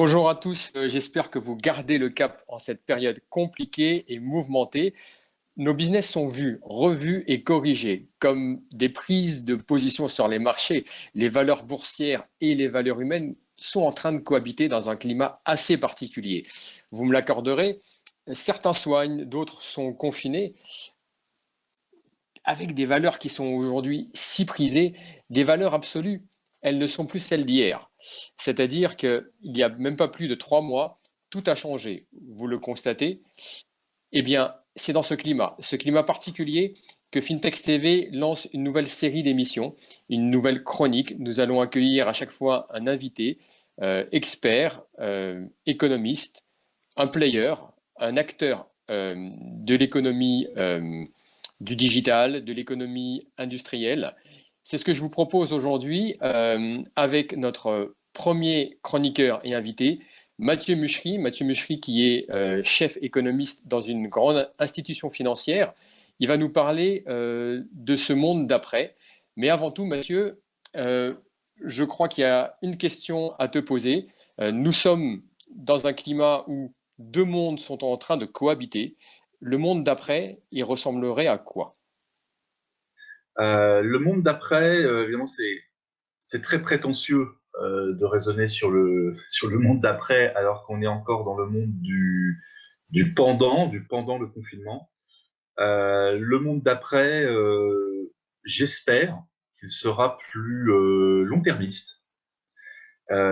Bonjour à tous, j'espère que vous gardez le cap en cette période compliquée et mouvementée. Nos business sont vus, revus et corrigés, comme des prises de position sur les marchés. Les valeurs boursières et les valeurs humaines sont en train de cohabiter dans un climat assez particulier. Vous me l'accorderez, certains soignent, d'autres sont confinés, avec des valeurs qui sont aujourd'hui si prisées, des valeurs absolues. Elles ne sont plus celles d'hier. C'est-à-dire qu'il n'y a même pas plus de 3 mois, tout a changé. Vous le constatez. Eh bien, c'est dans ce climat particulier, que Fintech TV lance une nouvelle série d'émissions, une nouvelle chronique. Nous allons accueillir à chaque fois un invité, expert, économiste, un player, un acteur de l'économie du digital, de l'économie industrielle. C'est ce que je vous propose aujourd'hui avec notre premier chroniqueur et invité, Mathieu Muchery. Mathieu Muchery qui est chef économiste dans une grande institution financière. Il va nous parler de ce monde d'après. Mais avant tout, Mathieu, je crois qu'il y a une question à te poser. Nous sommes dans un climat où deux mondes sont en train de cohabiter. Le monde d'après, il ressemblerait à quoi? Le monde d'après, évidemment, c'est très prétentieux de raisonner sur le monde d'après, alors qu'on est encore dans le monde du pendant le confinement. Le monde d'après, j'espère qu'il sera plus long-termiste.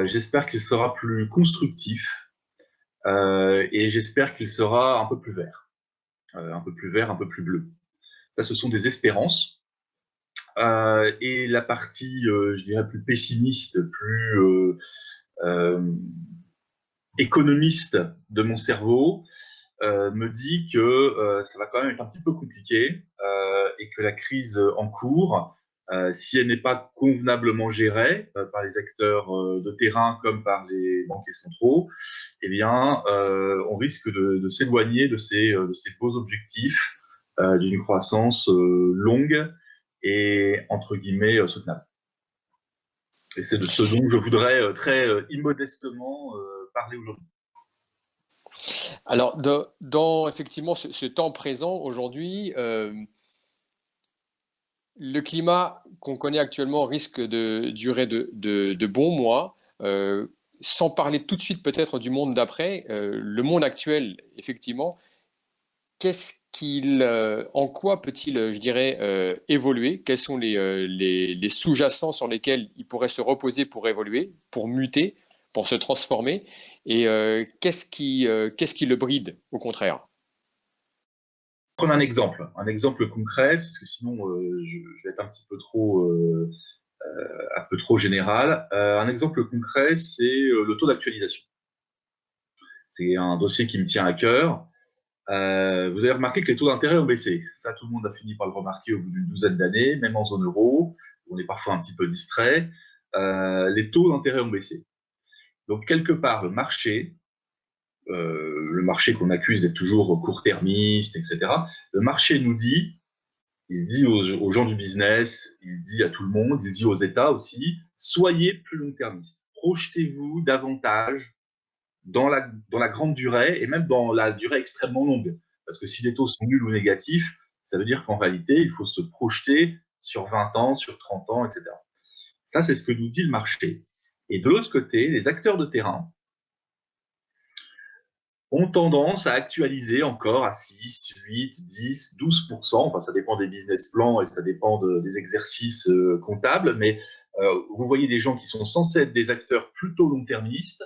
J'espère qu'il sera plus constructif et j'espère qu'il sera un peu plus vert, un peu plus vert, un peu plus bleu. Ça, ce sont des espérances. Et la partie, je dirais, plus pessimiste, plus économiste de mon cerveau me dit que ça va quand même être un petit peu compliqué et que la crise en cours, si elle n'est pas convenablement gérée par les acteurs de terrain comme par les banquiers centraux, eh bien, on risque de s'éloigner de ces beaux objectifs d'une croissance longue et, entre guillemets, soutenable. Et c'est de ce dont je voudrais très immodestement parler aujourd'hui. Alors, dans effectivement ce temps présent aujourd'hui, le climat qu'on connaît actuellement risque de durer de bons mois. Sans parler tout de suite peut-être du monde d'après, le monde actuel, effectivement, en quoi peut-il, je dirais, évoluer? Quels sont les sous-jacents sur lesquels il pourrait se reposer pour évoluer, pour muter, pour se transformer? Et qu'est-ce qui le bride, au contraire? Prendre un exemple concret, parce que sinon je vais être un peu trop général. Un exemple concret, c'est le taux d'actualisation. C'est un dossier qui me tient à cœur. Vous avez remarqué que les taux d'intérêt ont baissé. Ça, tout le monde a fini par le remarquer au bout d'une douzaine d'années, même en zone euro, où on est parfois un petit peu distrait. Les taux d'intérêt ont baissé. Donc, quelque part, le marché qu'on accuse d'être toujours court-termiste, etc., le marché nous dit, il dit aux gens du business, il dit à tout le monde, il dit aux États aussi, soyez plus long-termistes. Projetez-vous davantage dans la grande durée et même dans la durée extrêmement longue. Parce que si les taux sont nuls ou négatifs, ça veut dire qu'en réalité, il faut se projeter sur 20 ans, sur 30 ans, etc. Ça, c'est ce que nous dit le marché. Et de l'autre côté, les acteurs de terrain ont tendance à actualiser encore à 6, 8, 10, 12%. Enfin, ça dépend des business plans et ça dépend des exercices comptables. Mais vous voyez des gens qui sont censés être des acteurs plutôt long-termistes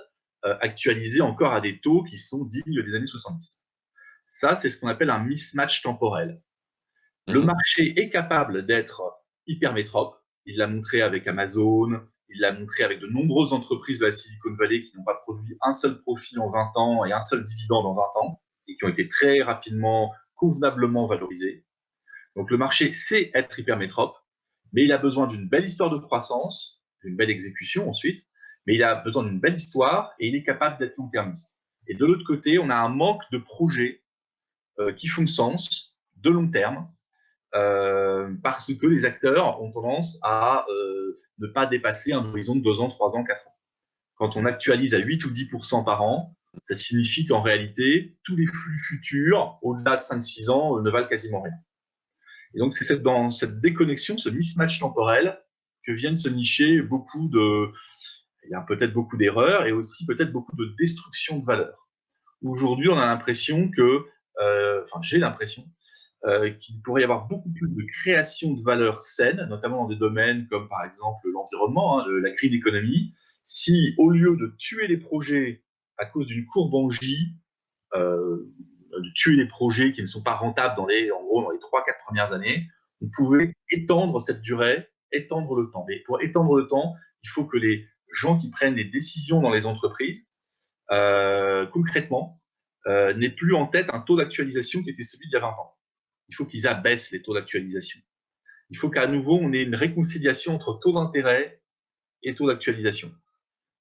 actualiser encore à des taux qui sont dignes des années 70. Ça, c'est ce qu'on appelle un mismatch temporel. Le marché est capable d'être hypermétrope. Il l'a montré avec Amazon, il l'a montré avec de nombreuses entreprises de la Silicon Valley qui n'ont pas produit un seul profit en 20 ans et un seul dividende en 20 ans et qui ont été très rapidement, convenablement valorisées. Donc le marché sait être hypermétrope, mais il a besoin d'une belle histoire de croissance, d'une belle exécution ensuite, mais il a besoin d'une belle histoire et il est capable d'être long-termiste. Et de l'autre côté, on a un manque de projets qui font sens, de long terme, parce que les acteurs ont tendance à ne pas dépasser un horizon de 2 ans, 3 ans, 4 ans. quand on actualise à 8 ou 10% par an, ça signifie qu'en réalité, tous les flux futurs, au-delà de 5-6 ans, ne valent quasiment rien. Et donc, c'est dans cette déconnexion, ce mismatch temporel, que viennent se nicher il y a peut-être beaucoup d'erreurs et aussi peut-être beaucoup de destruction de valeur. Aujourd'hui, on a l'impression j'ai l'impression qu'il pourrait y avoir beaucoup plus de création de valeur saine, notamment dans des domaines comme par exemple l'environnement, la green economy, si au lieu de tuer les projets à cause d'une courbe en J, de tuer les projets qui ne sont pas rentables dans les 3-4 premières années, on pouvait étendre cette durée, étendre le temps. Mais pour étendre le temps, il faut que les gens qui prennent les décisions dans les entreprises, concrètement, n'aient plus en tête un taux d'actualisation qui était celui d'il y a 20 ans. Il faut qu'ils abaissent les taux d'actualisation. Il faut qu'à nouveau, on ait une réconciliation entre taux d'intérêt et taux d'actualisation.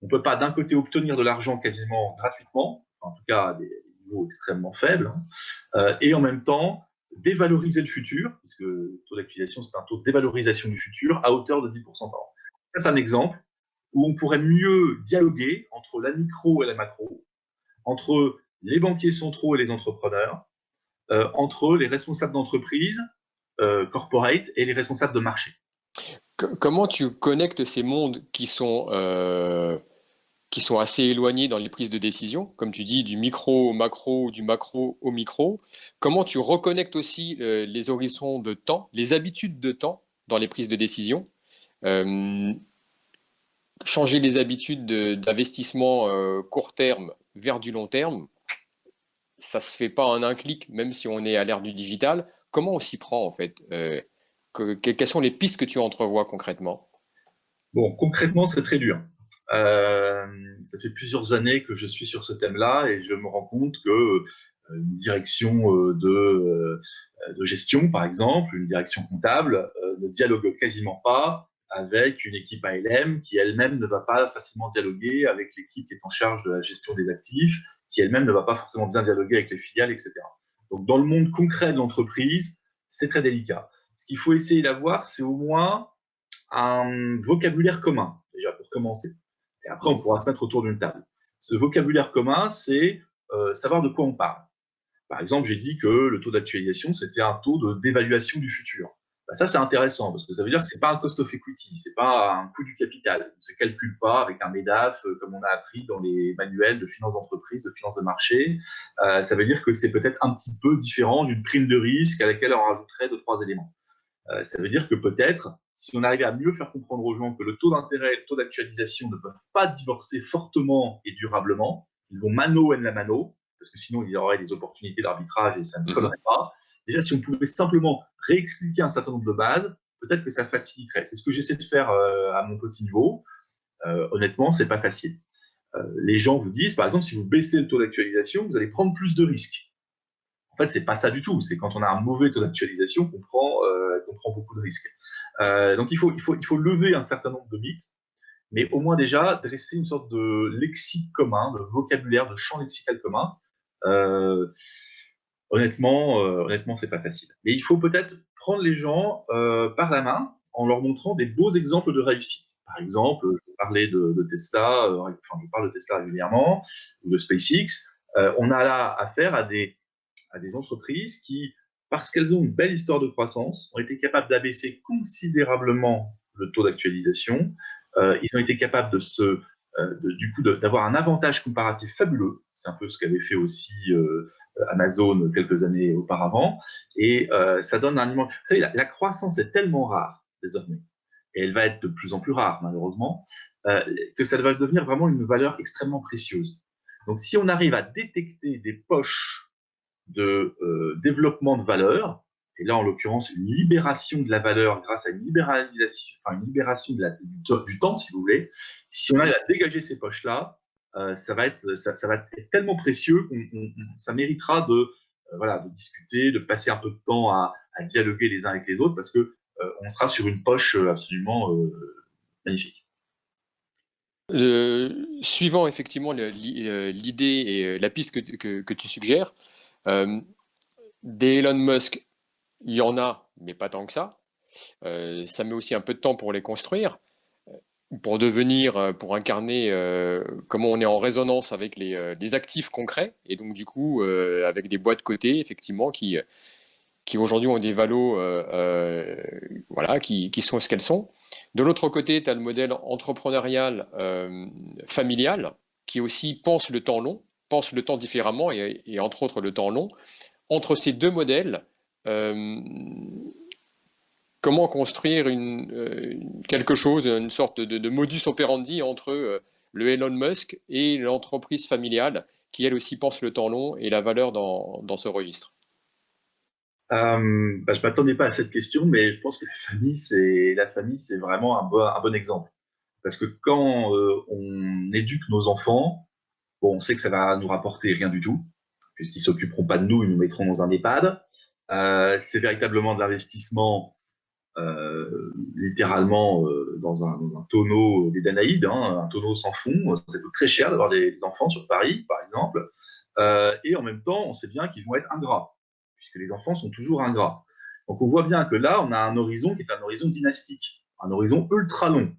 On ne peut pas d'un côté obtenir de l'argent quasiment gratuitement, en tout cas à des niveaux extrêmement faibles, et en même temps dévaloriser le futur, puisque le taux d'actualisation, c'est un taux de dévalorisation du futur à hauteur de 10% par an. Ça, c'est un exemple où on pourrait mieux dialoguer entre la micro et la macro, entre les banquiers centraux et les entrepreneurs, entre les responsables d'entreprise, corporate, et les responsables de marché. Comment tu connectes ces mondes qui sont assez éloignés dans les prises de décision, comme tu dis, du micro au macro ou du macro au micro? Comment tu reconnectes aussi les horizons de temps, les habitudes de temps dans les prises de décision? Changer les habitudes d'investissement court terme vers du long terme, ça se fait pas en un clic, même si on est à l'ère du digital. Comment on s'y prend en fait? Quelles sont les pistes que tu entrevois concrètement? Bon, concrètement, c'est très dur. Ça fait plusieurs années que je suis sur ce thème-là et je me rends compte que une direction de gestion, par exemple, une direction comptable, ne dialogue quasiment pas avec une équipe ALM qui elle-même ne va pas facilement dialoguer avec l'équipe qui est en charge de la gestion des actifs, qui elle-même ne va pas forcément bien dialoguer avec les filiales, etc. Donc, dans le monde concret de l'entreprise, c'est très délicat. Ce qu'il faut essayer d'avoir, c'est au moins un vocabulaire commun, déjà pour commencer. Et après, on pourra se mettre autour d'une table. Ce vocabulaire commun, c'est savoir de quoi on parle. Par exemple, j'ai dit que le taux d'actualisation, c'était un taux de d'évaluation du futur. Ben, ça, c'est intéressant parce que ça veut dire que c'est pas un cost of equity, c'est pas un coût du capital. On ne se calcule pas avec un MEDAF comme on a appris dans les manuels de finance d'entreprise, de finance de marché. Ça veut dire que c'est peut-être un petit peu différent d'une prime de risque à laquelle on rajouterait 2-3 éléments. Ça veut dire que peut-être, si on arrivait à mieux faire comprendre aux gens que le taux d'intérêt et le taux d'actualisation ne peuvent pas divorcer fortement et durablement, ils vont mano en la mano, parce que sinon il y aurait des opportunités d'arbitrage et ça ne collerait pas. Déjà, si on pouvait simplement réexpliquer un certain nombre de bases, peut-être que ça faciliterait. C'est ce que j'essaie de faire à mon petit niveau. Honnêtement, c'est pas facile. Les gens vous disent, par exemple, si vous baissez le taux d'actualisation, vous allez prendre plus de risques. En fait, c'est pas ça du tout. C'est quand on a un mauvais taux d'actualisation qu'on prend beaucoup de risques. Donc, il faut lever un certain nombre de mythes, mais au moins déjà dresser une sorte de lexique commun, de vocabulaire, de champ lexical commun. Honnêtement, c'est pas facile. Et il faut peut-être prendre les gens par la main en leur montrant des beaux exemples de réussite. Par exemple, je parlais de Tesla, je parle de Tesla régulièrement, ou de SpaceX. On a là affaire à des entreprises qui, parce qu'elles ont une belle histoire de croissance, ont été capables d'abaisser considérablement le taux d'actualisation. Ils ont été capables d'avoir un avantage comparatif fabuleux. C'est un peu ce qu'avait fait aussi Amazon quelques années auparavant. Et ça donne un immense. Vous savez, la croissance est tellement rare désormais, et elle va être de plus en plus rare malheureusement, que ça va devenir vraiment une valeur extrêmement précieuse. Donc, si on arrive à détecter des poches de développement de valeur, et là en l'occurrence une libération de la valeur grâce à une libération du temps, si vous voulez, si on arrive à dégager ces poches-là, ça va être tellement précieux ça méritera de discuter, de passer un peu de temps à dialoguer les uns avec les autres, parce que on sera sur une poche absolument magnifique. Suivant effectivement l'idée et la piste que tu suggères, des Elon Musk, il y en a, mais pas tant que ça. Ça met aussi un peu de temps pour les construire. pour incarner comment on est en résonance avec les actifs concrets, et donc du coup avec des boîtes cotées effectivement qui aujourd'hui ont des valos voilà, qui sont ce qu'elles sont. De l'autre côté, tu as le modèle entrepreneurial familial qui aussi pense le temps long, pense le temps différemment et entre autres le temps long. Entre ces deux modèles, euh, comment construire quelque chose, une sorte de modus operandi entre le Elon Musk et l'entreprise familiale qui elle aussi pense le temps long et la valeur dans ce registre. Je ne m'attendais pas à cette question, mais je pense que la famille, c'est vraiment un bon exemple. Parce que quand on éduque nos enfants, bon, on sait que ça va nous rapporter rien du tout, puisqu'ils s'occuperont pas de nous, ils nous mettront dans un EHPAD. C'est véritablement de l'investissement, littéralement dans un tonneau des Danaïdes, hein, un tonneau sans fond. Ça coûte très cher d'avoir des enfants sur Paris, par exemple. Et en même temps, on sait bien qu'ils vont être ingrats, puisque les enfants sont toujours ingrats. Donc on voit bien que là, on a un horizon qui est un horizon dynastique, un horizon ultra long,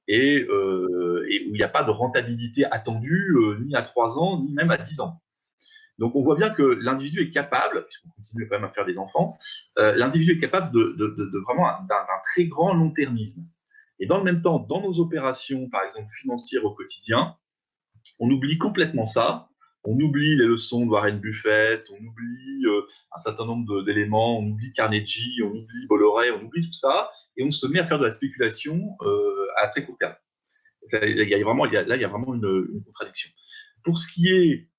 et où il n'y a pas de rentabilité attendue, ni à 3 ans, ni même à 10 ans. Donc on voit bien que l'individu est capable, puisqu'on continue quand même à faire des enfants, l'individu est capable de vraiment d'un très grand long-termisme. Et dans le même temps, dans nos opérations, par exemple financières au quotidien, on oublie complètement ça. On oublie les leçons de Warren Buffett, on oublie un certain nombre d'éléments, on oublie Carnegie, on oublie Bolloré, on oublie tout ça, et on se met à faire de la spéculation à très court terme. Là, il y a vraiment une contradiction. Pour ce qui est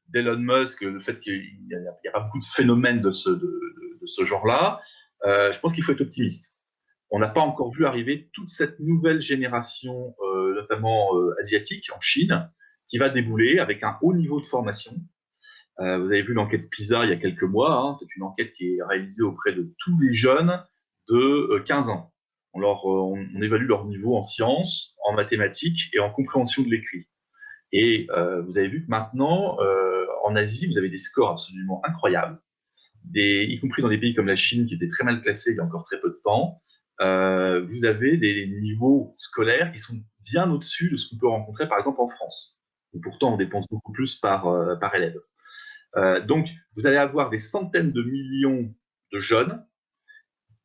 d'Elon Musk, le fait qu'il n'y a pas beaucoup de phénomènes de ce genre-là, je pense qu'il faut être optimiste. On n'a pas encore vu arriver toute cette nouvelle génération, notamment asiatique, en Chine, qui va débouler avec un haut niveau de formation. Vous avez vu l'enquête PISA il y a quelques mois, hein, c'est une enquête qui est réalisée auprès de tous les jeunes de 15 ans. On évalue leur niveau en sciences, en mathématiques et en compréhension de l'écrit. Et vous avez vu que maintenant, en Asie, vous avez des scores absolument incroyables, y compris dans des pays comme la Chine, qui étaient très mal classés il y a encore très peu de temps. Vous avez des niveaux scolaires qui sont bien au-dessus de ce qu'on peut rencontrer, par exemple, en France, où pourtant on dépense beaucoup plus par élève. Donc, vous allez avoir des centaines de millions de jeunes,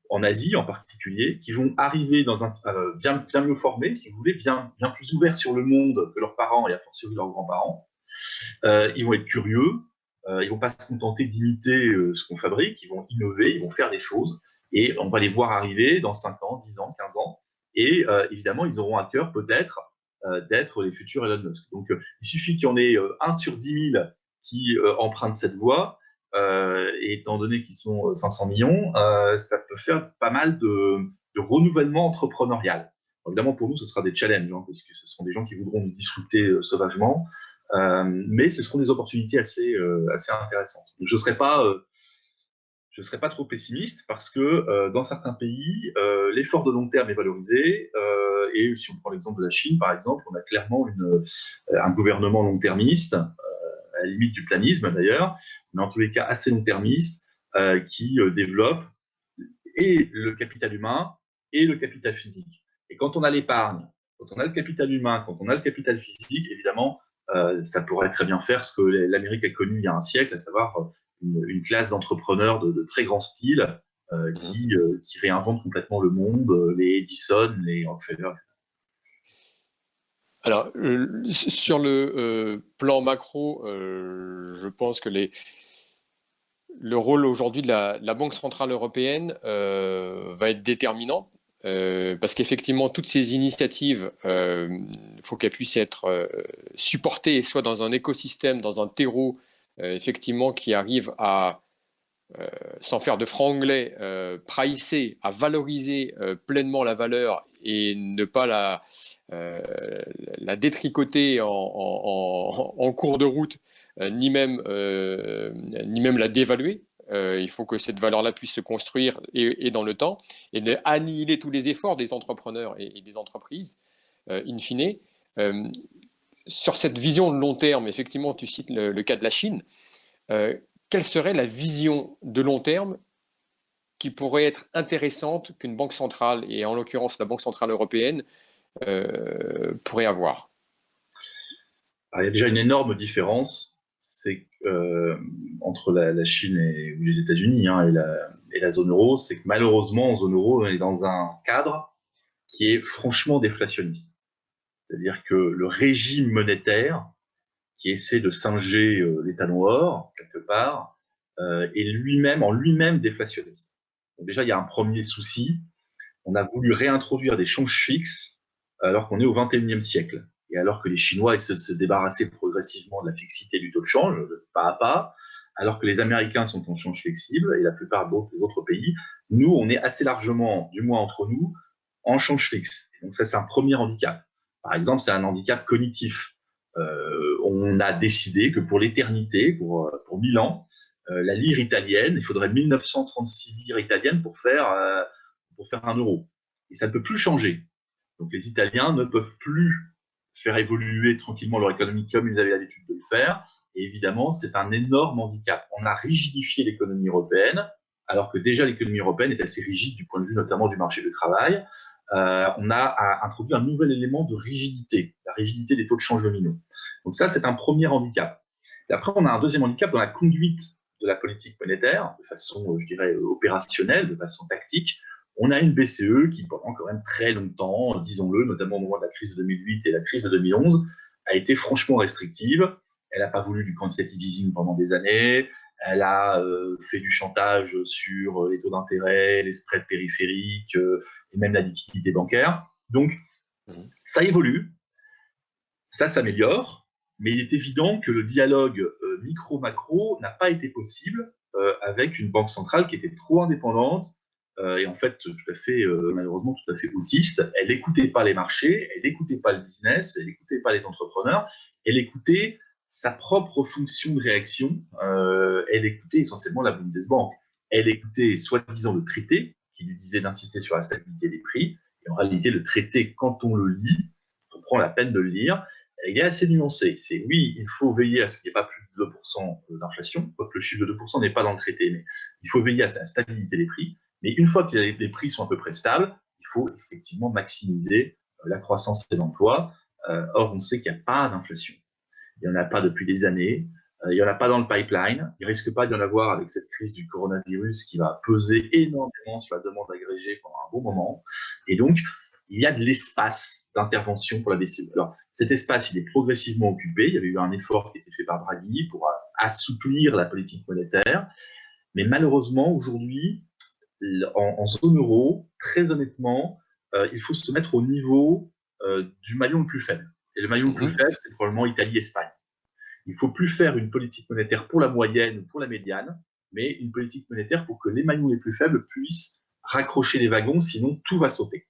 en Asie en particulier, qui vont arriver bien mieux formés, si vous voulez, bien plus ouverts sur le monde que leurs parents et a fortiori leurs grands-parents. Ils vont être curieux, ils vont pas se contenter d'imiter ce qu'on fabrique, ils vont innover, ils vont faire des choses, et on va les voir arriver dans 5 ans, 10 ans, 15 ans, et évidemment, ils auront à cœur peut-être d'être les futurs Elon Musk. Donc, il suffit qu'il y en ait 1 sur 10 000 qui empruntent cette voie, et étant donné qu'ils sont 500 millions, ça peut faire pas mal de renouvellement entrepreneurial. Évidemment, pour nous, ce sera des challenges, hein, parce que ce seront des gens qui voudront nous disrupter sauvagement, mais ce seront des opportunités assez intéressantes. Donc, je serais pas trop pessimiste parce que dans certains pays, l'effort de long terme est valorisé. Et si on prend l'exemple de la Chine, par exemple, on a clairement un gouvernement long-termiste, à la limite du planisme d'ailleurs, mais en tous les cas assez long-termiste, qui développe et le capital humain et le capital physique. Et quand on a l'épargne, quand on a le capital humain, quand on a le capital physique, évidemment, ça pourrait très bien faire ce que l'Amérique a connu il y a un siècle, à savoir une classe d'entrepreneurs de très grand style qui réinventent complètement le monde, les Edison, les Rockefeller. Alors, sur le plan macro, je pense que le rôle aujourd'hui de la Banque centrale européenne va être déterminant. Parce qu'effectivement, toutes ces initiatives, il faut qu'elles puissent être supportées, soit dans un écosystème, dans un terreau, effectivement, qui arrive à, sans faire de franc anglais, pricer, à valoriser pleinement la valeur et ne pas la détricoter en cours de route, ni même la dévaluer. Il faut que cette valeur-là puisse se construire et dans le temps et de annihiler tous les efforts des entrepreneurs et des entreprises, in fine. Euh, sur cette vision de long terme, effectivement, tu cites le cas de la Chine. Quelle serait la vision de long terme qui pourrait être intéressante qu'une banque centrale, et en l'occurrence la Banque centrale européenne, pourrait avoir? Alors, il y a déjà une énorme différence, c'est entre la Chine et les États-Unis, hein, et la zone euro, c'est que malheureusement, en zone euro, on est dans un cadre qui est franchement déflationniste. C'est-à-dire que le régime monétaire, qui essaie de singer l'étalon or, quelque part, est en lui-même déflationniste. Donc déjà, il y a un premier souci. On a voulu réintroduire des changes fixes alors qu'on est au XXIe siècle. Et alors que les Chinois essaient de se débarrasser progressivement de la fixité du taux de change, pas à pas, alors que les Américains sont en change flexible et la plupart des autres pays, nous, on est assez largement, du moins entre nous, en change fixe. Et donc ça, c'est un premier handicap. Par exemple, c'est un handicap cognitif. On a décidé que pour l'éternité, pour 1000 ans, la lire italienne, il faudrait 1936 lires italiennes pour faire un euro. Et ça ne peut plus changer. Donc les Italiens ne peuvent plus faire évoluer tranquillement leur économie comme ils avaient l'habitude de le faire. Et évidemment, c'est un énorme handicap. On a rigidifié l'économie européenne, alors que déjà l'économie européenne est assez rigide du point de vue notamment du marché du travail. On a introduit un nouvel élément de rigidité, la rigidité des taux de change nominaux. Donc ça, c'est un premier handicap. Et après, on a un deuxième handicap dans la conduite de la politique monétaire, de façon, je dirais, opérationnelle, de façon tactique. On a une BCE qui, pendant quand même très longtemps, disons-le, notamment au moment de la crise de 2008 et la crise de 2011, a été franchement restrictive. Elle n'a pas voulu du quantitative easing pendant des années. Elle a fait du chantage sur les taux d'intérêt, les spreads périphériques et même la liquidité bancaire. Donc, ça évolue, ça s'améliore, mais il est évident que le dialogue micro-macro n'a pas été possible avec une banque centrale qui était trop indépendante et en fait, tout à fait, malheureusement, tout à fait autiste. Elle n'écoutait pas les marchés, elle n'écoutait pas le business, elle n'écoutait pas les entrepreneurs, elle écoutait sa propre fonction de réaction, elle écoutait essentiellement la Bundesbank. Elle écoutait soi-disant le traité qui lui disait d'insister sur la stabilité des prix. Et en réalité, le traité, quand on le lit, on prend la peine de le lire, il est assez nuancé. C'est oui, il faut veiller à ce qu'il n'y ait pas plus de 2% d'inflation, quoique le chiffre de 2% n'est pas dans le traité, mais il faut veiller à la stabilité des prix. Mais une fois que les prix sont à peu près stables, il faut effectivement maximiser la croissance et l'emploi. Or, on sait qu'il n'y a pas d'inflation. Il n'y en a pas depuis des années. Il n'y en a pas dans le pipeline. Il ne risque pas d'y en avoir avec cette crise du coronavirus qui va peser énormément sur la demande agrégée pendant un bon moment. Et donc, il y a de l'espace d'intervention pour la BCE. Alors, cet espace, il est progressivement occupé. Il y avait eu un effort qui a été fait par Draghi pour assouplir la politique monétaire. Mais malheureusement, aujourd'hui, en zone euro, très honnêtement, il faut se mettre au niveau du maillon le plus faible. Et le maillon le plus faible, c'est probablement Italie-Espagne. Il ne faut plus faire une politique monétaire pour la moyenne ou pour la médiane, mais une politique monétaire pour que les maillons les plus faibles puissent raccrocher les wagons, sinon tout va sauter.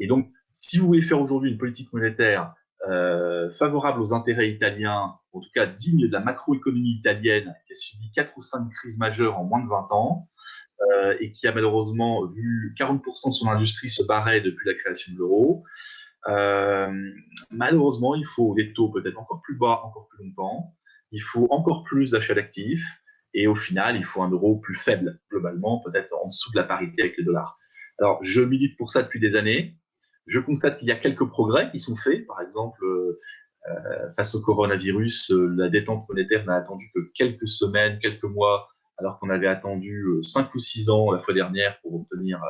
Et donc, si vous voulez faire aujourd'hui une politique monétaire favorable aux intérêts italiens, en tout cas digne de la macroéconomie italienne, qui a subi 4 ou 5 crises majeures en moins de 20 ans, et qui a malheureusement vu 40% de son industrie se barrer depuis la création de l'euro, malheureusement, il faut des taux peut-être encore plus bas, encore plus longtemps. Il faut encore plus d'achats d'actifs. Et au final, il faut un euro plus faible, globalement, peut-être en dessous de la parité avec le dollar. Alors, je milite pour ça depuis des années. Je constate qu'il y a quelques progrès qui sont faits. Par exemple, face au coronavirus, la détente monétaire n'a attendu que quelques semaines, quelques mois, alors qu'on avait attendu 5 ou 6 ans la fois dernière pour obtenir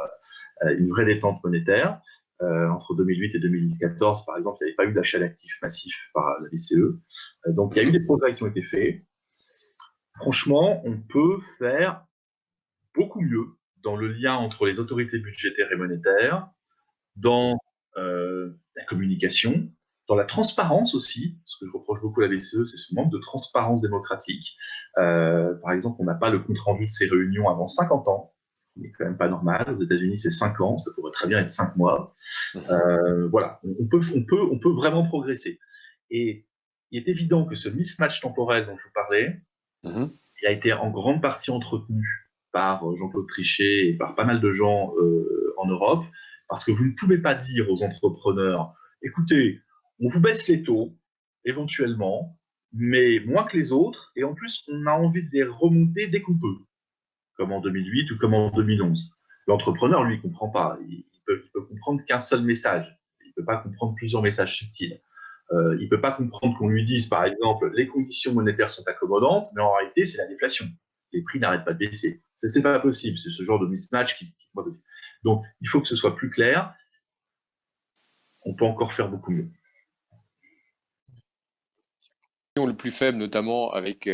une vraie détente monétaire. Entre 2008 et 2014, par exemple, il n'y avait pas eu d'achat d'actifs massif par la BCE. Donc, il y a eu des progrès qui ont été faits. Franchement, on peut faire beaucoup mieux dans le lien entre les autorités budgétaires et monétaires, dans la communication, dans la transparence aussi. Ce que je reproche beaucoup à la BCE, c'est ce manque de transparence démocratique. Par exemple, on n'a pas le compte-rendu de ces réunions avant 50 ans, ce qui n'est quand même pas normal. Aux États-Unis, c'est 5 ans, ça pourrait très bien être 5 mois. Voilà, on peut vraiment progresser. Et il est évident que ce mismatch temporel dont je vous parlais, il a été en grande partie entretenu par Jean-Claude Trichet et par pas mal de gens en Europe, parce que vous ne pouvez pas dire aux entrepreneurs, écoutez, on vous baisse les taux, éventuellement, mais moins que les autres, et en plus, on a envie de les remonter dès qu'on peut, comme en 2008 ou comme en 2011. L'entrepreneur, lui, ne comprend pas. Il peut comprendre qu'un seul message. Il ne peut pas comprendre plusieurs messages subtils. Il ne peut pas comprendre qu'on lui dise, par exemple, les conditions monétaires sont accommodantes, mais en réalité, c'est la déflation. Les prix n'arrêtent pas de baisser. C'est pas possible. C'est ce genre de mismatch qui n'est pas possible. Donc, il faut que ce soit plus clair. On peut encore faire beaucoup mieux. Le plus faible, notamment avec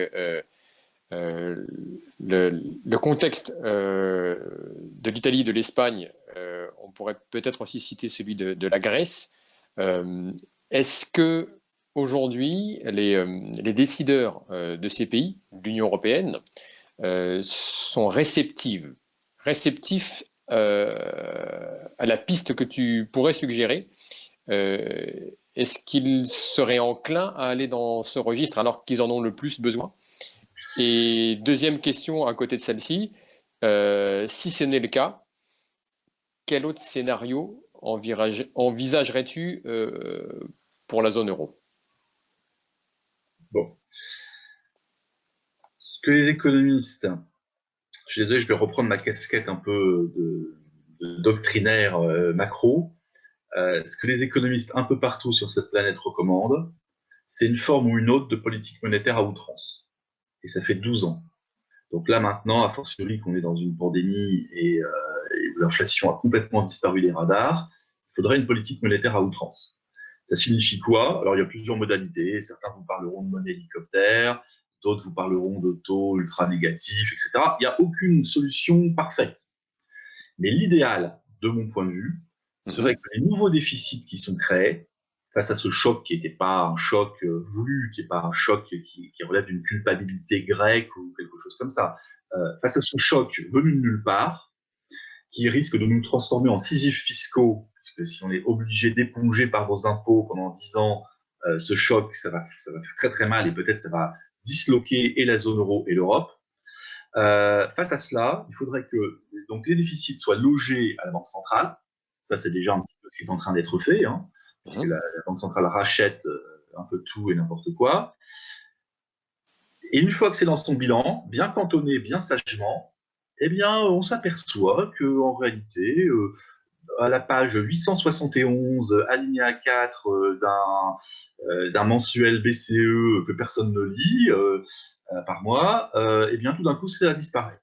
le contexte de l'Italie, de l'Espagne, on pourrait peut-être aussi citer celui de la Grèce. Est-ce que aujourd'hui les décideurs de ces pays, de l'Union européenne, sont réceptifs à la piste que tu pourrais suggérer? Est-ce qu'ils seraient enclins à aller dans ce registre alors qu'ils en ont le plus besoin? Et deuxième question à côté de celle-ci, si ce n'est le cas, quel autre scénario envisagerais-tu pour la zone euro? Bon. Ce que les économistes, je suis désolé, je vais reprendre ma casquette un peu de doctrinaire macro, ce que les économistes un peu partout sur cette planète recommandent, c'est une forme ou une autre de politique monétaire à outrance. Et ça fait 12 ans. Donc là maintenant, a fortiori qu'on est dans une pandémie et où l'inflation a complètement disparu des radars, il faudrait une politique monétaire à outrance. Ça signifie quoi? Alors il y a plusieurs modalités. Certains vous parleront de monnaie hélicoptère, d'autres vous parleront de taux ultra négatifs, etc. Il n'y a aucune solution parfaite. Mais l'idéal, de mon point de vue, serait que les nouveaux déficits qui sont créés, face à ce choc qui n'était pas un choc voulu, qui n'est pas un choc qui relève d'une culpabilité grecque ou quelque chose comme ça, face à ce choc venu de nulle part, qui risque de nous transformer en Sisyphes fiscaux, parce que si on est obligé d'éponger par vos impôts pendant 10 ans, ce choc, ça va faire très très mal et peut-être ça va disloquer et la zone euro et l'Europe. Face à cela, il faudrait que donc, les déficits soient logés à la Banque centrale. Ça, c'est déjà un petit peu ce qui est en train d'être fait, hein, puisque la Banque centrale rachète un peu tout et n'importe quoi. Et une fois que c'est dans son bilan, bien cantonné, bien sagement, eh bien, on s'aperçoit qu'en réalité, à la page 871, alinéa 4 d'un mensuel BCE que personne ne lit par mois, eh bien, tout d'un coup, cela disparaît.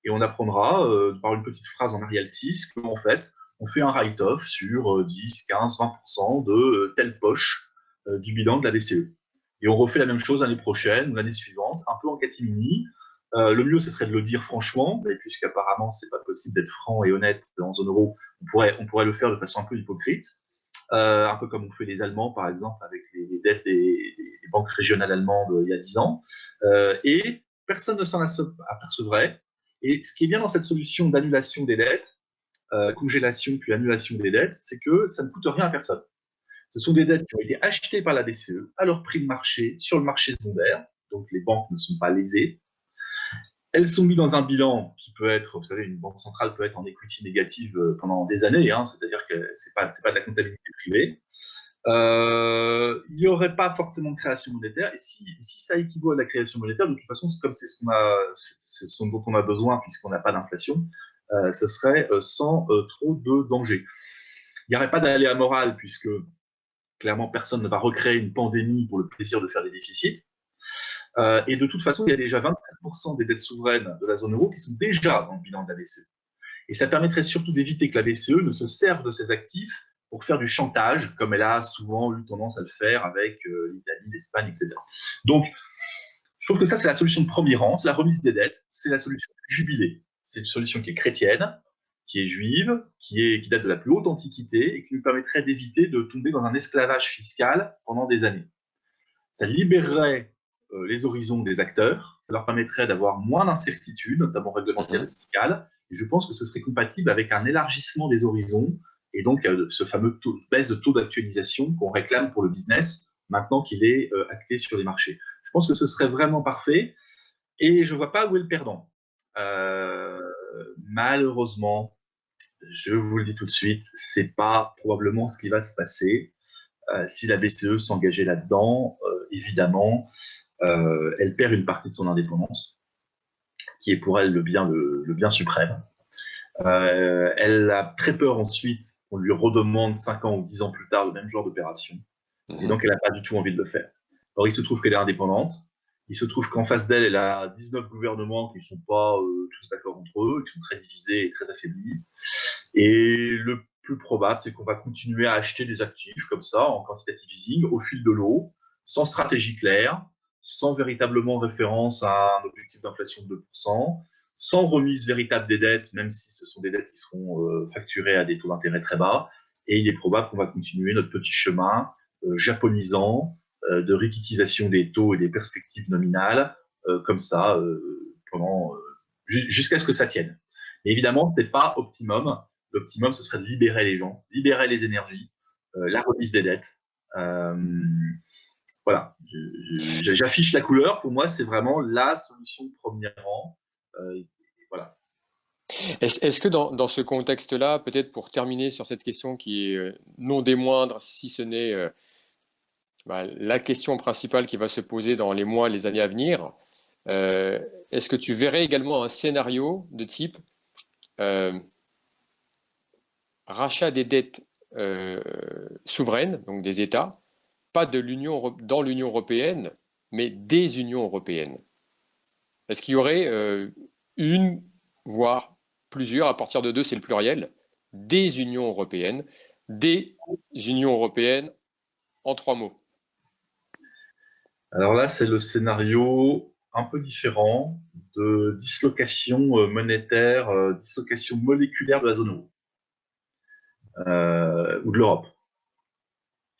Et on apprendra par une petite phrase en Arial 6 qu'en fait, on fait un write-off sur 10, 15, 20% de telle poche du bilan de la BCE. Et on refait la même chose l'année prochaine ou l'année suivante, un peu en catimini. Le mieux, ce serait de le dire franchement, mais puisqu'apparemment, c'est pas possible d'être franc et honnête en zone euro, on pourrait le faire de façon un peu hypocrite, un peu comme ont fait les Allemands, par exemple, avec les dettes des banques régionales allemandes il y a 10 ans. Et personne ne s'en apercevrait. Et ce qui est bien dans cette solution d'annulation des dettes, congélation puis annulation des dettes, c'est que ça ne coûte rien à personne. Ce sont des dettes qui ont été achetées par la BCE à leur prix de marché sur le marché secondaire, donc les banques ne sont pas lésées. Elles sont mises dans un bilan qui peut être, vous savez, une banque centrale peut être en equity négative pendant des années, hein, c'est-à-dire que c'est pas de la comptabilité privée. Il n'y aurait pas forcément de création monétaire, et si ça équivaut à la création monétaire, de toute façon, comme c'est ce dont on a besoin puisqu'on n'a pas d'inflation, ce serait sans trop de danger. Il n'y aurait pas d'aléa moral puisque clairement personne ne va recréer une pandémie pour le plaisir de faire des déficits. Et de toute façon, il y a déjà 27% des dettes souveraines de la zone euro qui sont déjà dans le bilan de la BCE. Et ça permettrait surtout d'éviter que la BCE ne se serve de ses actifs pour faire du chantage, comme elle a souvent eu tendance à le faire avec l'Italie, l'Espagne, etc. Donc, je trouve que ça, c'est la solution de premier rang, c'est la remise des dettes, c'est la solution jubilée. C'est une solution qui est chrétienne, qui est juive, qui date de la plus haute antiquité et qui nous permettrait d'éviter de tomber dans un esclavage fiscal pendant des années. Ça libérerait les horizons des acteurs, ça leur permettrait d'avoir moins d'incertitudes, notamment réglementaires et fiscales, et je pense que ce serait compatible avec un élargissement des horizons et donc ce fameux baisse de taux d'actualisation qu'on réclame pour le business maintenant qu'il est acté sur les marchés. Je pense que ce serait vraiment parfait et je ne vois pas où est le perdant. Malheureusement, je vous le dis tout de suite, ce n'est pas probablement ce qui va se passer. Si la BCE s'engageait là-dedans, évidemment, elle perd une partie de son indépendance, qui est pour elle le bien suprême. Elle a très peur ensuite qu'on lui redemande 5 ans ou 10 ans plus tard le même genre d'opération. Et donc, elle n'a pas du tout envie de le faire. Alors, il se trouve qu'elle est indépendante. Il se trouve qu'en face d'elle, elle a 19 gouvernements qui ne sont pas tous d'accord entre eux, qui sont très divisés et très affaiblis. Et le plus probable, c'est qu'on va continuer à acheter des actifs comme ça, en quantitative easing, au fil de l'eau, sans stratégie claire, sans véritablement référence à un objectif d'inflation de 2%, sans remise véritable des dettes, même si ce sont des dettes qui seront facturées à des taux d'intérêt très bas. Et il est probable qu'on va continuer notre petit chemin japonisant de riquitisation des taux et des perspectives nominales, comme ça, jusqu'à ce que ça tienne. Et évidemment, ce n'est pas optimum. L'optimum, ce serait de libérer les gens, libérer les énergies, la remise des dettes. Voilà, j'affiche la couleur. Pour moi, c'est vraiment la solution de premier rang. Voilà. Est-ce que dans ce contexte-là, peut-être pour terminer sur cette question qui est non des moindres, si ce n'est la question principale qui va se poser dans les mois, les années à venir, est-ce que tu verrais également un scénario de type rachat des dettes souveraines, donc des États, pas dans l'Union européenne, mais des Unions européennes? Est-ce qu'il y aurait une, voire plusieurs, à partir de deux, c'est le pluriel, des Unions européennes en 3 mots? Alors là, c'est le scénario un peu différent de dislocation monétaire, dislocation moléculaire de la zone euro ou de l'Europe.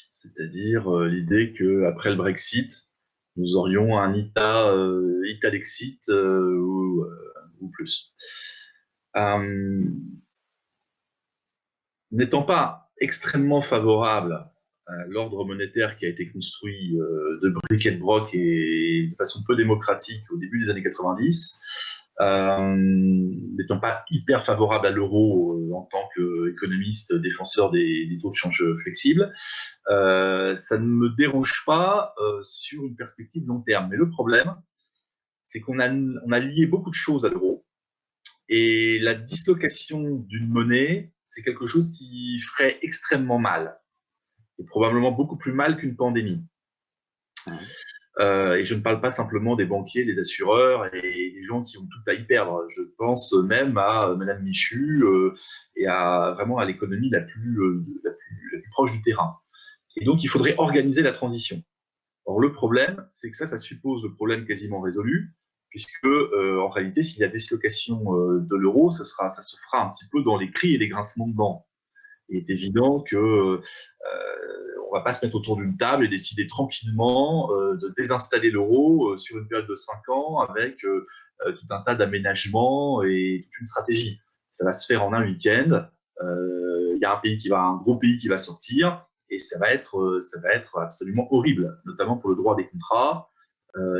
C'est-à-dire l'idée qu'après le Brexit, nous aurions un Ita-Dexit ou plus. N'étant pas extrêmement favorable à l'ordre monétaire qui a été construit de bric et de broc et de façon peu démocratique au début des années 90, n'étant pas hyper favorable à l'euro en tant qu'économiste défenseur des taux de change flexibles, ça ne me dérange pas sur une perspective long terme. Mais le problème, c'est qu'on a lié beaucoup de choses à l'euro. Et la dislocation d'une monnaie, c'est quelque chose qui ferait extrêmement mal. Et probablement beaucoup plus mal qu'une pandémie. Et je ne parle pas simplement des banquiers, des assureurs et des gens qui ont tout à y perdre. Je pense même à Madame Michu et vraiment à l'économie la plus proche du terrain. Et donc, il faudrait organiser la transition. Or, le problème, c'est que ça suppose le problème quasiment résolu, puisque en réalité, s'il y a dislocation de l'euro, ça se fera un petit peu dans les cris et les grincements de dents. Il est évident que on va pas se mettre autour d'une table et décider tranquillement de désinstaller l'euro sur une période de 5 ans avec tout un tas d'aménagements et toute une stratégie. Ça va se faire en un week-end. Il y a un gros pays qui va sortir et ça va être absolument horrible, notamment pour le droit des contrats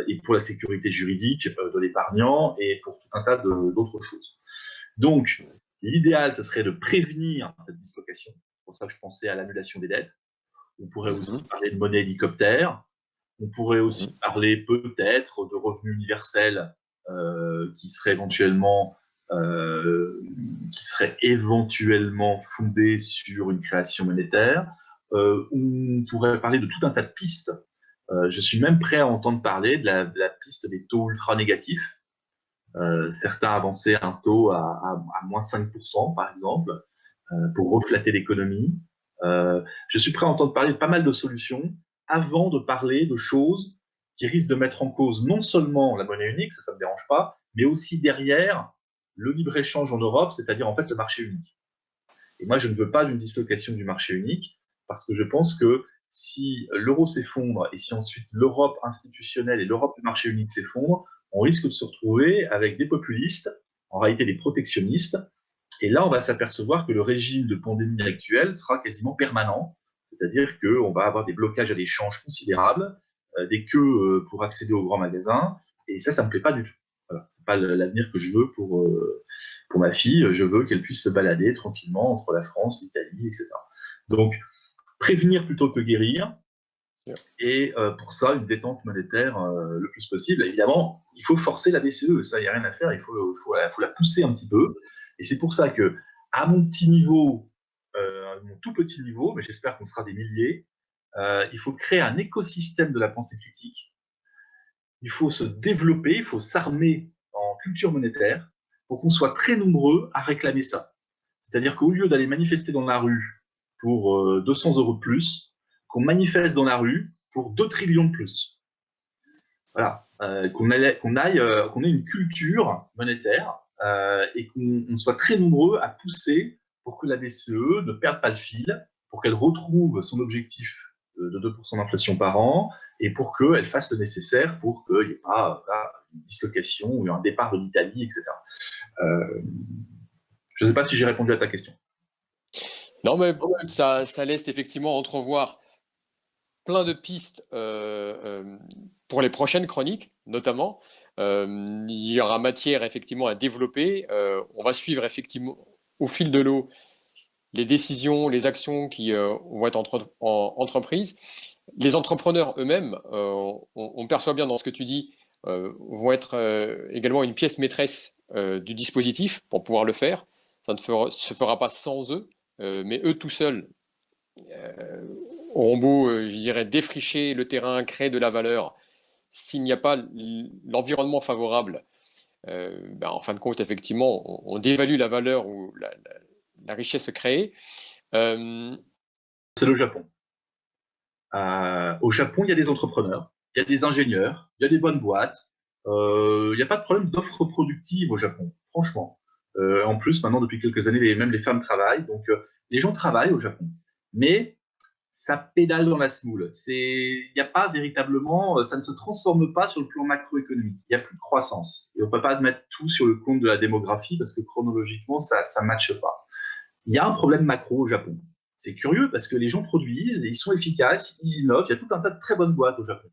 et pour la sécurité juridique de l'épargnant et pour tout un tas d'autres choses. Donc, l'idéal, ce serait de prévenir cette dislocation. C'est pour ça que je pensais à l'annulation des dettes. On pourrait aussi parler de monnaie hélicoptère. On pourrait aussi parler peut-être de revenus universels qui seraient éventuellement fondés sur une création monétaire. On pourrait parler de tout un tas de pistes. Je suis même prêt à entendre parler de la piste des taux ultra négatifs. Certains avançaient un taux à moins 5%, par exemple, pour reflatter l'économie. Je suis prêt à entendre parler de pas mal de solutions avant de parler de choses qui risquent de mettre en cause non seulement la monnaie unique, ça ne me dérange pas, mais aussi derrière le libre-échange en Europe, c'est-à-dire en fait le marché unique. Et moi, je ne veux pas d'une dislocation du marché unique parce que je pense que si l'euro s'effondre et si ensuite l'Europe institutionnelle et l'Europe du marché unique s'effondrent, on risque de se retrouver avec des populistes, en réalité des protectionnistes. Et là, on va s'apercevoir que le régime de pandémie actuel sera quasiment permanent, c'est-à-dire qu'on va avoir des blocages à l'échange considérables, des queues pour accéder aux grands magasins, et ça me plaît pas du tout. Voilà, c'est pas l'avenir que je veux pour ma fille. Je veux qu'elle puisse se balader tranquillement entre la France, l'Italie, etc. Donc, prévenir plutôt que guérir. Et pour ça, une détente monétaire le plus possible. Évidemment, il faut forcer la BCE, ça, il n'y a rien à faire, il faut la pousser un petit peu. Et c'est pour ça que, à mon petit niveau, mon tout petit niveau, mais j'espère qu'on sera des milliers, il faut créer un écosystème de la pensée critique. Il faut se développer, il faut s'armer en culture monétaire pour qu'on soit très nombreux à réclamer ça. C'est-à-dire qu'au lieu d'aller manifester dans la rue pour 200 euros de plus, qu'on manifeste dans la rue pour 2 trillions de plus. Voilà, qu'on ait une culture monétaire et qu'on soit très nombreux à pousser pour que la BCE ne perde pas le fil, pour qu'elle retrouve son objectif de 2% d'inflation par an et pour qu'elle fasse le nécessaire pour qu'il n'y ait pas une dislocation ou un départ de l'Italie, etc. Je ne sais pas si j'ai répondu à ta question. Non, mais ça laisse effectivement entrevoir plein de pistes pour les prochaines chroniques, notamment. Il y aura matière effectivement à développer. On va suivre effectivement au fil de l'eau les décisions, les actions qui vont être entreprises. Les entrepreneurs eux-mêmes, on perçoit bien dans ce que tu dis, vont être également une pièce maîtresse du dispositif pour pouvoir le faire. Ça ne se fera pas sans eux, mais eux tout seuls auront beau, je dirais, défricher le terrain, créer de la valeur. S'il n'y a pas l'environnement favorable, en fin de compte, effectivement, on dévalue la valeur ou la richesse créée. C'est le Japon. Au Japon, il y a des entrepreneurs, il y a des ingénieurs, il y a des bonnes boîtes. Il n'y a pas de problème d'offres productives au Japon, franchement. En plus, maintenant, depuis quelques années, même les femmes travaillent. Donc, les gens travaillent au Japon. Mais ça pédale dans la semoule. Il n'y a pas véritablement, ça ne se transforme pas sur le plan macroéconomique. Il n'y a plus de croissance. Et on ne peut pas mettre tout sur le compte de la démographie parce que chronologiquement, ça ne matche pas. Il y a un problème macro au Japon. C'est curieux parce que les gens produisent, ils sont efficaces, ils innovent. Il y a tout un tas de très bonnes boîtes au Japon.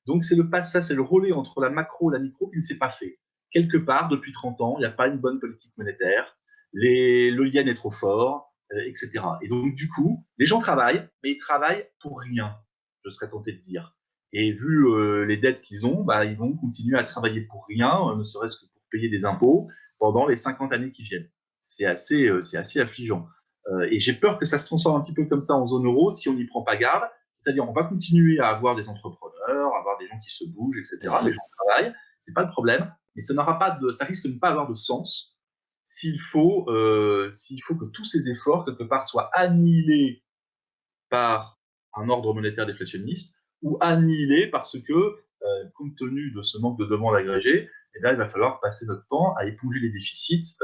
Donc, c'est le passage, c'est le relais entre la macro et la micro qui ne s'est pas fait. Quelque part, depuis 30 ans, il n'y a pas une bonne politique monétaire. Le yen est trop fort, etc. Et donc, du coup, les gens travaillent, mais ils travaillent pour rien, je serais tenté de dire. Et vu les dettes qu'ils ont, ils vont continuer à travailler pour rien, ne serait-ce que pour payer des impôts, pendant les 50 années qui viennent. C'est assez affligeant. Et j'ai peur que ça se transforme un petit peu comme ça en zone euro si on n'y prend pas garde. C'est-à-dire, on va continuer à avoir des entrepreneurs, avoir des gens qui se bougent, etc. Les gens travaillent, c'est pas le problème, mais ça risque de ne pas avoir de sens s'il faut que tous ces efforts, quelque part, soient annihilés par un ordre monétaire déflationniste ou annihilés parce que, compte tenu de ce manque de demande agrégée, il va falloir passer notre temps à éponger les déficits,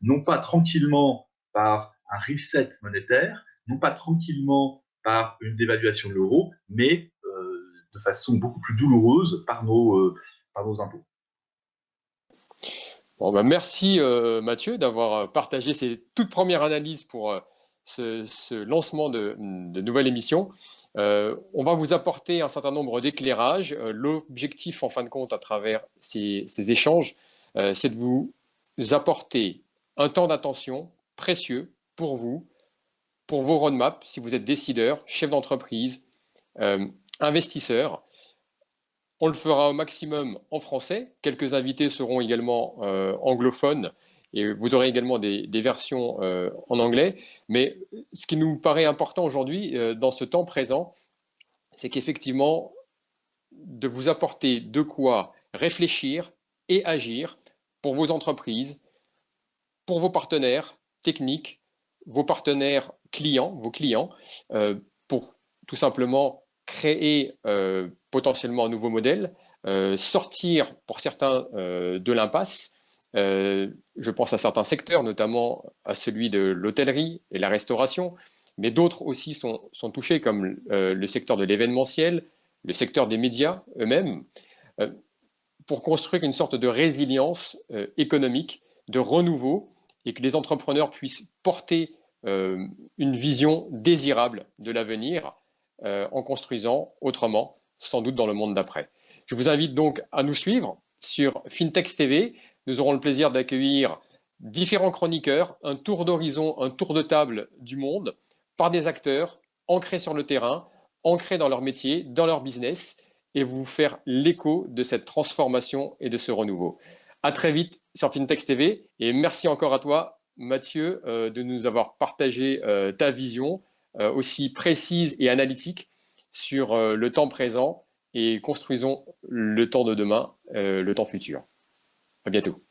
non pas tranquillement par un reset monétaire, non pas tranquillement par une dévaluation de l'euro, mais de façon beaucoup plus douloureuse par nos impôts. Bon, merci Mathieu d'avoir partagé ces toutes premières analyses pour ce lancement de nouvelle émission. On va vous apporter un certain nombre d'éclairages. L'objectif, en fin de compte, à travers ces échanges, c'est de vous apporter un temps d'attention précieux pour vous, pour vos roadmaps, si vous êtes décideur, chef d'entreprise, investisseur. On le fera au maximum en français. Quelques invités seront également anglophones et vous aurez également des versions en anglais. Mais ce qui nous paraît important aujourd'hui, dans ce temps présent, c'est qu'effectivement, de vous apporter de quoi réfléchir et agir pour vos entreprises, pour vos partenaires techniques, vos partenaires clients, vos clients, pour tout simplement créer potentiellement un nouveau modèle, sortir pour certains de l'impasse. Je pense à certains secteurs, notamment à celui de l'hôtellerie et la restauration, mais d'autres aussi sont touchés, comme le secteur de l'événementiel, le secteur des médias eux-mêmes, pour construire une sorte de résilience économique, de renouveau, et que les entrepreneurs puissent porter une vision désirable de l'avenir en construisant autrement, sans doute dans le monde d'après. Je vous invite donc à nous suivre sur Fintech TV. Nous aurons le plaisir d'accueillir différents chroniqueurs, un tour d'horizon, un tour de table du monde par des acteurs ancrés sur le terrain, ancrés dans leur métier, dans leur business, et vous faire l'écho de cette transformation et de ce renouveau. À très vite sur Fintech TV et merci encore à toi, Mathieu, de nous avoir partagé ta vision aussi précise et analytique sur le temps présent et construisons le temps de demain, le temps futur. À bientôt.